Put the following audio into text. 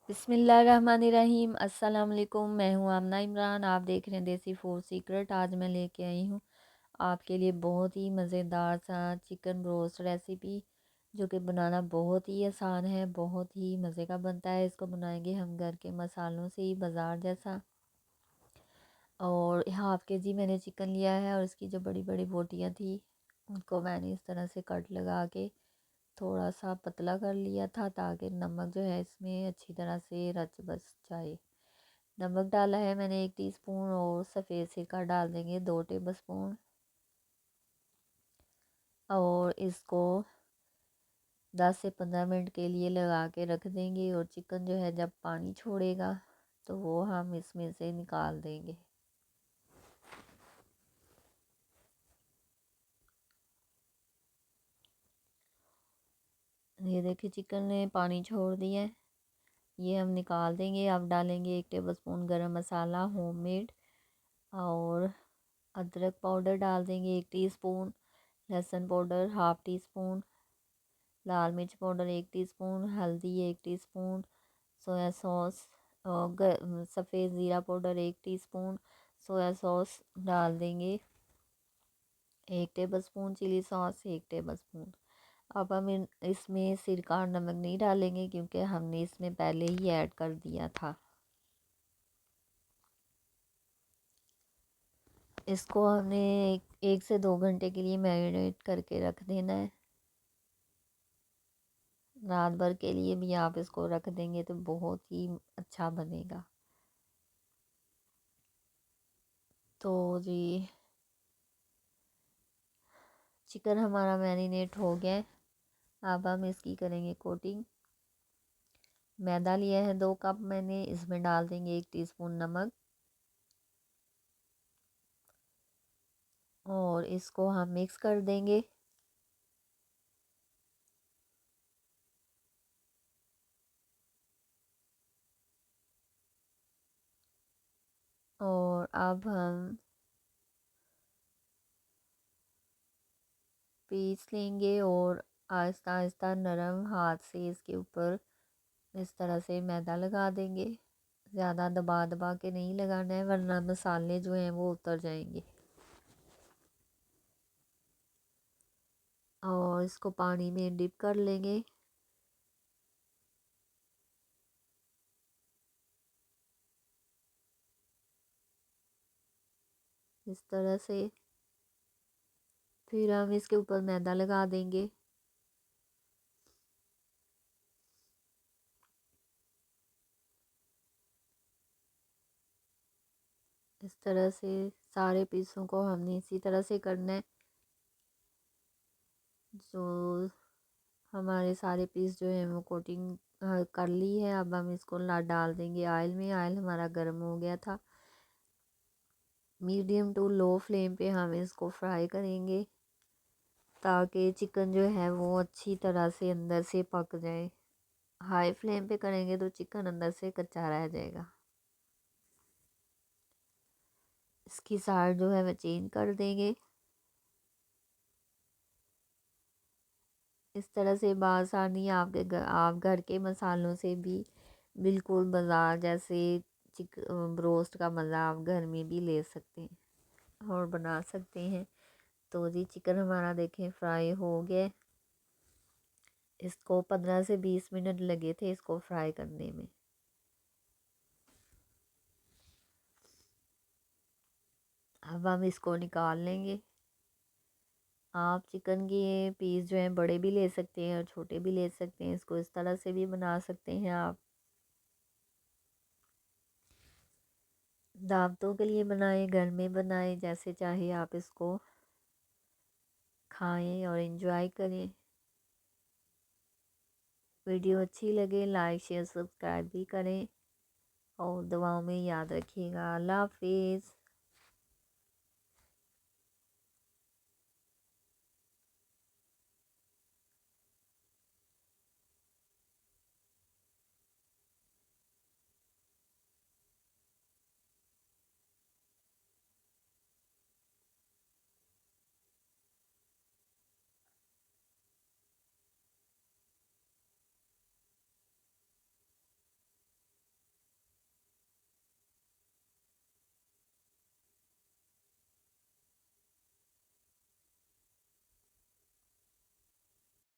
बिस्मिल्लाहिर्रहमानिर्रहीम। अस्सलाम वालेकुम। मैं हूँ आमना इमरान। आप देख रहे हैं देसी फूड सीक्रेट। आज मैं लेके आई हूँ आपके लिए बहुत ही मज़ेदार सा चिकन रोस्ट रेसिपी, जो कि बनाना बहुत ही आसान है, बहुत ही मज़े का बनता है। इसको बनाएंगे हम घर के मसालों से ही, बाज़ार जैसा। और 1/2 kg मैंने चिकन लिया है, और इसकी जो बड़ी बड़ी बोटियाँ थी उनको मैंने इस तरह से कट लगा के थोड़ा सा पतला कर लिया था, ताकि नमक जो है इसमें अच्छी तरह से रच बस जाए। नमक डाला है मैंने 1 टीस्पून, और सफ़ेद सिरका डाल देंगे 2 टेबल स्पून। और इसको 10 से 15 मिनट के लिए लगा के रख देंगे। और चिकन जो है जब पानी छोड़ेगा तो वो हम इसमें से निकाल देंगे। ये देखिए चिकन ने पानी छोड़ दिया है, ये हम निकाल देंगे। अब डालेंगे 1 टेबल स्पून गरम मसाला होममेड, और अदरक पाउडर डाल देंगे 1 टीस्पून, लहसुन पाउडर 1/2 टीस्पून, लाल मिर्च पाउडर 1 टीस्पून, हल्दी 1 टीस्पून, सोया सॉस और सफ़ेद ज़ीरा पाउडर 1 टीस्पून, सोया सॉस डाल देंगे 1 tablespoon, chilli sauce 1 tablespoon. अब हम इसमें सिरका और नमक नहीं डालेंगे, क्योंकि हमने इसमें पहले ही ऐड कर दिया था। इसको हमने 1 से 2 घंटे के लिए मैरिनेट करके रख देना है। रात भर के लिए भी आप इसको रख देंगे तो बहुत ही अच्छा बनेगा। तो जी, चिकन हमारा मैरिनेट हो गया है। अब हम इसकी करेंगे कोटिंग। मैदा लिया है 2 कप मैंने, इसमें डाल देंगे 1 टीस्पून नमक, और इसको हम मिक्स कर देंगे। और अब हम पीस लेंगे, और आहिस्ता आहिस्ता नरम हाथ से इसके ऊपर इस तरह से मैदा लगा देंगे। ज़्यादा दबा दबा के नहीं लगाना है, वरना मसाले जो हैं वो उतर जाएंगे। और इसको पानी में डिप कर लेंगे। इस तरह से फिर हम इसके ऊपर मैदा लगा देंगे। इस तरह से सारे पीसों को हमने इसी तरह से करना है। जो हमारे सारे पीस जो है वो कोटिंग कर ली है। अब हम इसको ला डाल देंगे ऑयल में। ऑयल हमारा गर्म हो गया था। मीडियम टू लो फ्लेम पे हम इसको फ्राई करेंगे, ताकि चिकन जो है वो अच्छी तरह से अंदर से पक जाए। हाई फ्लेम पे करेंगे तो चिकन अंदर से कच्चा रह जाएगा। इसकी साइड जो है वह चेंज कर देंगे। इस तरह से बासानी आप घर के मसालों से भी बिल्कुल बाजार जैसे रोस्ट का मज़ा आप घर में भी ले सकते हैं और बना सकते हैं। तो जी चिकन हमारा देखें फ्राई हो गया। इसको 15 से 20 मिनट लगे थे इसको फ्राई करने में। अब हम इसको निकाल लेंगे। आप चिकन के पीस जो हैं बड़े भी ले सकते हैं और छोटे भी ले सकते हैं। इसको इस तरह से भी बना सकते हैं आप। दावतों के लिए बनाएं, घर में बनाएं, जैसे चाहे आप इसको खाएं और इन्जॉय करें। वीडियो अच्छी लगे लाइक शेयर सब्सक्राइब भी करें, और दुआओं में याद रखिएगा। अल्लाह हाफिज़।